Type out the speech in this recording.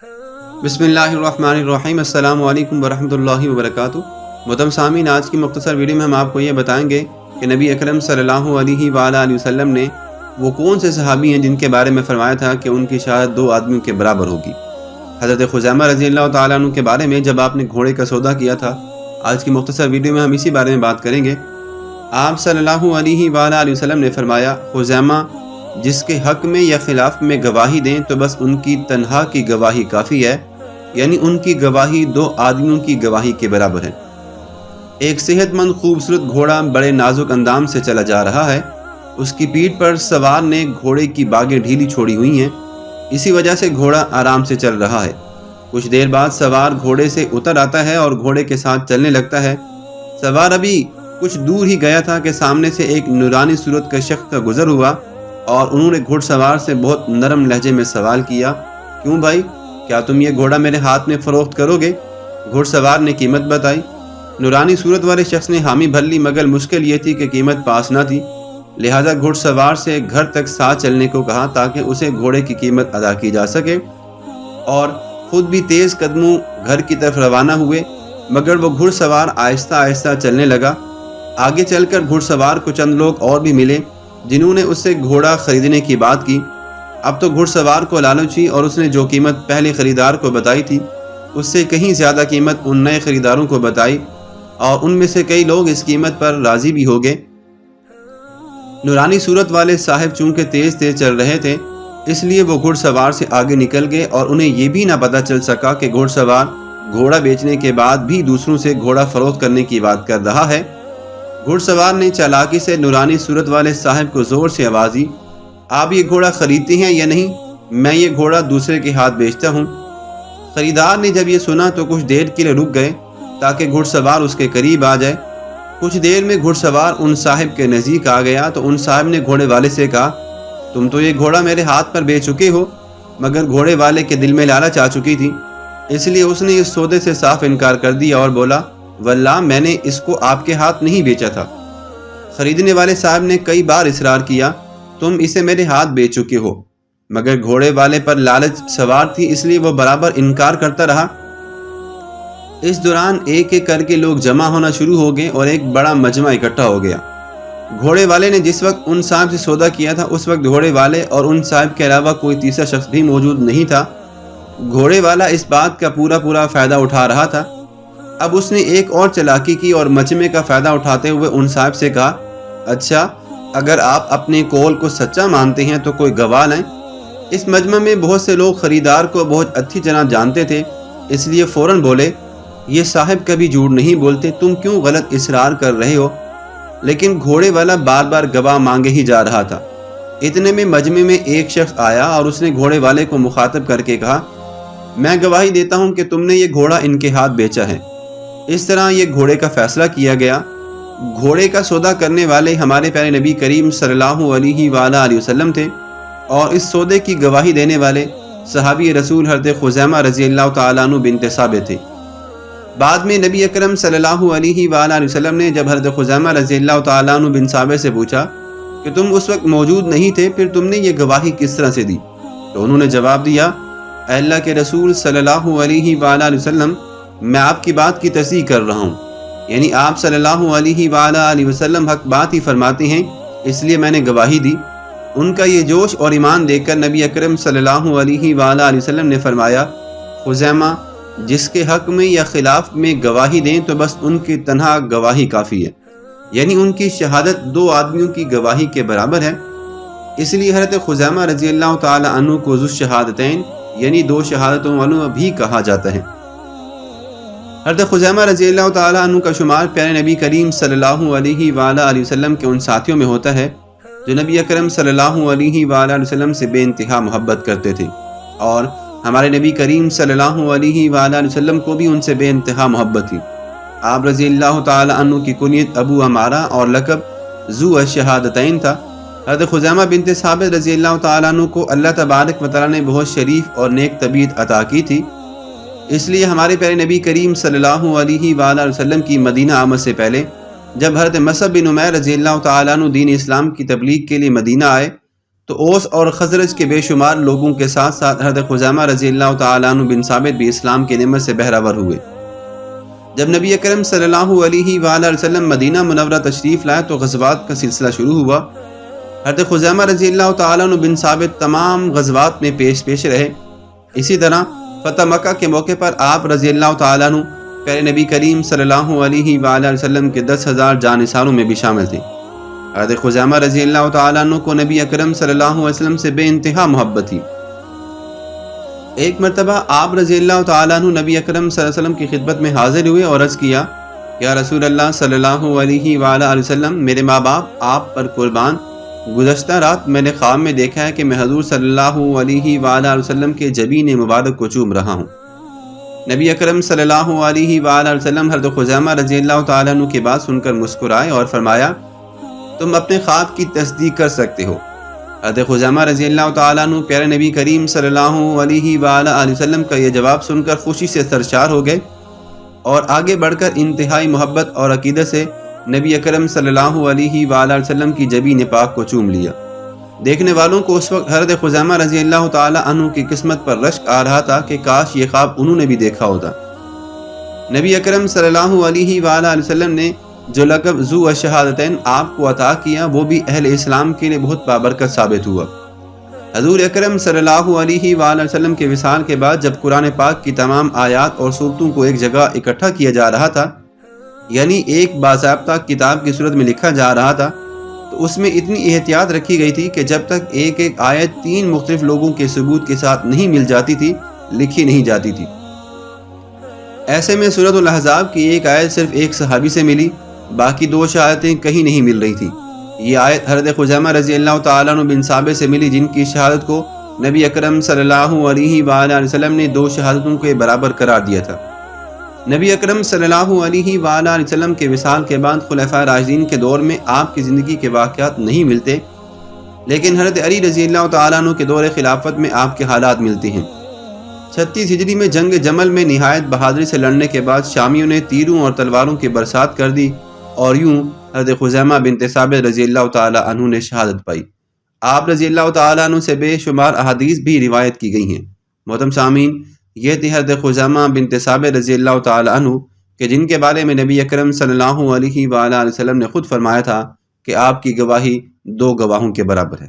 بسم اللہ الرحمن الرحیم۔ السلام علیکم ورحمۃ اللہ وبرکاتہ۔ محترم سامعین، آج کی مختصر ویڈیو میں ہم آپ کو یہ بتائیں گے کہ نبی اکرم صلی اللہ علیہ وآلہ وسلم نے وہ کون سے صحابی ہیں جن کے بارے میں فرمایا تھا کہ ان کی شہادت 2 آدمیوں کے برابر ہوگی۔ حضرت خزیمہ رضی اللہ تعالیٰ عنہ کے بارے میں جب آپ نے گھوڑے کا سودا کیا تھا، آج کی مختصر ویڈیو میں ہم اسی بارے میں بات کریں گے۔ آپ صلی اللہ علیہ وآلہ وسلم نے فرمایا، خزیمہ جس کے حق میں یا خلاف میں گواہی دیں تو بس ان کی تنہا کی گواہی کافی ہے، یعنی ان کی گواہی 2 آدمیوں کی گواہی کے برابر ہے۔ ایک صحت مند خوبصورت گھوڑا بڑے نازک اندام سے چلا جا رہا ہے۔ اس کی پیٹھ پر سوار نے گھوڑے کی باگیں ڈھیلی چھوڑی ہوئی ہیں، اسی وجہ سے گھوڑا آرام سے چل رہا ہے۔ کچھ دیر بعد سوار گھوڑے سے اتر آتا ہے اور گھوڑے کے ساتھ چلنے لگتا ہے۔ سوار ابھی کچھ دور ہی گیا تھا کہ سامنے سے ایک نورانی صورت کا شخص کا گزر ہوا اور انہوں نے گھڑ سوار سے بہت نرم لہجے میں سوال کیا، کیوں بھائی، کیا تم یہ گھوڑا میرے ہاتھ میں فروخت کرو گے؟ گھڑ سوار نے قیمت بتائی۔ نورانی صورت والے شخص نے حامی بھر لی، مگر مشکل یہ تھی کہ قیمت پاس نہ تھی، لہذا گھڑ سوار سے گھر تک ساتھ چلنے کو کہا تاکہ اسے گھوڑے کی قیمت ادا کی جا سکے، اور خود بھی تیز قدموں گھر کی طرف روانہ ہوئے، مگر وہ گھڑ سوار آہستہ آہستہ چلنے لگا۔ آگے چل کر گھڑ سوار کو چند لوگ اور بھی ملے جنہوں نے اس سے گھوڑا خریدنے کی بات کی۔ اب تو گھڑ سوار کو لالچ ہوئی اور اس نے جو قیمت پہلے خریدار کو بتائی تھی اس سے کہیں زیادہ قیمت ان نئے خریداروں کو بتائی، اور ان میں سے کئی لوگ اس قیمت پر راضی بھی ہو گئے۔ نورانی صورت والے صاحب چونکہ تیز تیز چل رہے تھے، اس لیے وہ گھڑ سوار سے آگے نکل گئے اور انہیں یہ بھی نہ پتہ چل سکا کہ گھڑ سوار گھوڑا بیچنے کے بعد بھی دوسروں سے گھوڑا فروخت کرنے کی بات کر رہا ہے۔ گھڑ سوار نے چالاکی سے نورانی صورت والے صاحب کو زور سے آواز دی، آپ یہ گھوڑا خریدتے ہیں یا نہیں؟ میں یہ گھوڑا دوسرے کے ہاتھ بیچتا ہوں۔ خریدار نے جب یہ سنا تو کچھ دیر کے لیے رک گئے تاکہ گھڑ سوار اس کے قریب آ جائے۔ کچھ دیر میں گھڑ سوار ان صاحب کے نزدیک آ گیا تو ان صاحب نے گھوڑے والے سے کہا، تم تو یہ گھوڑا میرے ہاتھ پر بیچ چکے ہو، مگر گھوڑے والے کے دل میں لالچ آ چکی تھی، اس لیے اس نے اس سودے سے صاف انکار کر دیا اور بولا، واللہ میں نے اس کو آپ کے ہاتھ نہیں بیچا تھا۔ خریدنے والے صاحب نے کئی بار اصرار کیا، تم اسے میرے ہاتھ بیچ چکے ہو، مگر گھوڑے والے پر لالچ سوار تھی، اس لیے وہ برابر انکار کرتا رہا۔ اس دوران ایک ایک کر کے لوگ جمع ہونا شروع ہو گئے اور ایک بڑا مجمع اکٹھا ہو گیا۔ گھوڑے والے نے جس وقت ان صاحب سے سودا کیا تھا اس وقت گھوڑے والے اور ان صاحب کے علاوہ کوئی تیسرا شخص بھی موجود نہیں تھا۔ گھوڑے والا اس بات کا پورا فائدہ اٹھا رہا تھا۔ اب اس نے ایک اور چالاکی کی اور مجمع کا فائدہ اٹھاتے ہوئے ان صاحب سے کہا، اچھا اگر آپ اپنے قول کو سچا مانتے ہیں تو کوئی گواہ لائیں۔ اس مجمع میں بہت سے لوگ خریدار کو بہت اچھی طرح جانتے تھے، اس لیے فوراً بولے، یہ صاحب کبھی جھوٹ نہیں بولتے، تم کیوں غلط اصرار کر رہے ہو؟ لیکن گھوڑے والا بار بار گواہ مانگے ہی جا رہا تھا۔ اتنے میں مجمع میں ایک شخص آیا اور اس نے گھوڑے والے کو مخاطب کر کے کہا، میں گواہی دیتا ہوں کہ تم نے یہ گھوڑا ان کے ہاتھ بیچا ہے۔ اس طرح یہ گھوڑے کا فیصلہ کیا گیا۔ گھوڑے کا سودا کرنے والے ہمارے پیارے نبی کریم صلی اللہ علیہ وآلہ وسلم تھے، اور اس سودے کی گواہی دینے والے صحابی رسول حضرت خزیمہ رضی اللہ تعالیٰ عنہ بنت ثابت تھے۔ بعد میں نبی اکرم صلی اللہ علیہ وآلہ وسلم نے جب حضرت خزیمہ رضی اللہ تعالیٰ عنہ بن ثابت سے پوچھا کہ تم اس وقت موجود نہیں تھے، پھر تم نے یہ گواہی کس طرح سے دی؟ تو انہوں نے جواب دیا، اے اللہ کے رسول صلی اللہ علیہ وآلہ وسلم، میں آپ کی بات کی تصدیق کر رہا ہوں، یعنی آپ صلی اللہ علیہ وآلہ وسلم حق بات ہی فرماتے ہیں، اس لیے میں نے گواہی دی۔ ان کا یہ جوش اور ایمان دیکھ کر نبی اکرم صلی اللہ علیہ وآلہ وسلم نے فرمایا، خزیمہ جس کے حق میں یا خلاف میں گواہی دیں تو بس ان کی تنہا گواہی کافی ہے، یعنی ان کی شہادت 2 آدمیوں کی گواہی کے برابر ہے۔ اس لیے حضرت خزیمہ رضی اللہ تعالی عنہ کو ذو الشہادتین یعنی 2 شہادتوں والوں بھی کہا جاتا ہے۔ حضرت خزیمہ رضی اللہ تعالیٰ عنہ کا شمار پیارے نبی کریم صلی اللہ علیہ وآلہ وسلم کے ان ساتھیوں میں ہوتا ہے جو نبی اکرم صلی اللہ علیہ وآلہ وسلم سے بے انتہا محبت کرتے تھے، اور ہمارے نبی کریم صلی اللہ علیہ وآلہ وسلم کو بھی ان سے بے انتہا محبت تھی۔ آپ رضی اللہ تعالیٰ عنہ کی کنیت ابو عمارہ اور لقب ذو الشہادتین تھا۔ حضرت خزیمہ بنت ثابت رضی اللہ تعالیٰ عنہ کو اللہ تبارک و تعالیٰ نے بہت شریف اور نیک طبیعت عطا کی تھی، اس لیے ہمارے پیارے نبی کریم صلی اللہ علیہ وآلہ وسلم کی مدینہ آمد سے پہلے جب حضرت مصعب بن عمیر رضی اللہ تعالیٰ عنہ دین اسلام کی تبلیغ کے لیے مدینہ آئے تو اوس اور خزرج کے بے شمار لوگوں کے ساتھ ساتھ حضرت خزیمہ رضی اللہ تعالیٰ عنہ بن ثابت بھی اسلام کی نعمت سے بہرہ ہوئے۔ جب نبی اکرم صلی اللہ علیہ وآلہ وسلم مدینہ منورہ تشریف لائے تو غزوات کا سلسلہ شروع ہوا۔ حضرت خزیمہ رضی اللہ تعالیٰ عنہ بن ثابت تمام غزوات میں پیش رہے۔ اسی طرح فتح مکہ کے موقع پر آپ رضی اللہ تعالیٰ عنہ پیارے نبی کریم صلی اللہ علیہ وآلہ وسلم کے 10,000 جانثاروں میں بھی شامل تھے۔ حضرت خزیمہ رضی اللہ تعالیٰ عنہ کو نبی اکرم صلی اللہ علیہ وسلم سے بے انتہا محبت تھی۔ ایک مرتبہ آپ رضی اللہ تعالیٰ عنہ نبی اکرم صلی اللہ علیہ وسلم کی خدمت میں حاضر ہوئے اور عرض کیا، یا رسول اللہ صلی اللہ علیہ وآلہ وسلم، میرے ماں باپ آپ پر قربان، گزشتہ رات میں نے خواب میں دیکھا ہے کہ میں حضور صلی اللہ علیہ وآلہ وسلم کے جبین مبارک کو چوم رہا ہوں۔ نبی اکرم صلی اللہ علیہ وآلہ وسلم حضرت خزیمہ رضی اللہ تعالیٰ عنہ کی بات سن کر مسکرائے اور فرمایا، تم اپنے خواب کی تصدیق کر سکتے ہو۔ حضرت خزیمہ رضی اللہ تعالیٰ عنہ پیارے نبی کریم صلی اللہ علیہ وآلہ وسلم کا یہ جواب سن کر خوشی سے سرشار ہو گئے اور آگے بڑھ کر انتہائی محبت اور عقیدت سے نبی اکرم صلی اللہ علیہ وآلہ وسلم کی جبین پاک کو چوم لیا۔ دیکھنے والوں کو اس وقت حضرت خزیمہ رضی اللہ تعالیٰ عنہ کی قسمت پر رشک آ رہا تھا کہ کاش یہ خواب انہوں نے بھی دیکھا ہوتا۔ نبی اکرم صلی اللہ علیہ وآلہ وسلم نے جو لقب ذو الشہادتین آپ کو عطا کیا وہ بھی اہل اسلام کے لیے بہت بابرکت ثابت ہوا۔ حضور اکرم صلی اللہ علیہ وآلہ وسلم کے وصال کے بعد جب قرآن پاک کی تمام آیات اور صورتوں کو ایک جگہ اکٹھا کیا جا رہا تھا، یعنی ایک باضابطہ کتاب کی صورت میں لکھا جا رہا تھا، تو اس میں اتنی احتیاط رکھی گئی تھی کہ جب تک ایک ایک آیت 3 مختلف لوگوں کے ثبوت کے ساتھ نہیں مل جاتی تھی، لکھی نہیں جاتی تھی۔ ایسے میں سورۃ الاحزاب کی ایک آیت صرف ایک صحابی سے ملی، باقی 2 شہادتیں کہیں نہیں مل رہی تھیں۔ یہ آیت حضرت خزیمہ رضی اللہ تعالیٰ عنہ بن ثابت سے ملی، جن کی شہادت کو نبی اکرم صلی اللہ علیہ وآلہ وسلم نے 2 شہادتوں کے برابر قرار دیا تھا۔ نبی اکرم صلی اللہ علیہ وآلہ وسلم کے وصال کے بعد خلفائے راشدین کے دور میں آپ کی زندگی کے واقعات نہیں ملتے، لیکن حضرت علی رضی اللہ تعالیٰ عنہ کے دور خلافت میں آپ کے حالات ملتے ہیں۔ 36 ہجری میں جنگ جمل میں نہایت بہادری سے لڑنے کے بعد شامیوں نے تیروں اور تلواروں کی برسات کر دی اور یوں حضرت خزیمہ بنت ثابت رضی اللہ تعالیٰ عنہ نے شہادت پائی۔ آپ رضی اللہ تعالیٰ عنہ سے بے شمار احادیث بھی روایت کی گئی ہیں۔ محترم سامعین، یہ تھی حضرت خزیمہ بنت ثابت رضی اللہ تعالیٰ عنہ کہ جن کے بارے میں نبی اکرم صلی اللہ علیہ وآلہ وسلم نے خود فرمایا تھا کہ آپ کی گواہی 2 گواہوں کے برابر ہے۔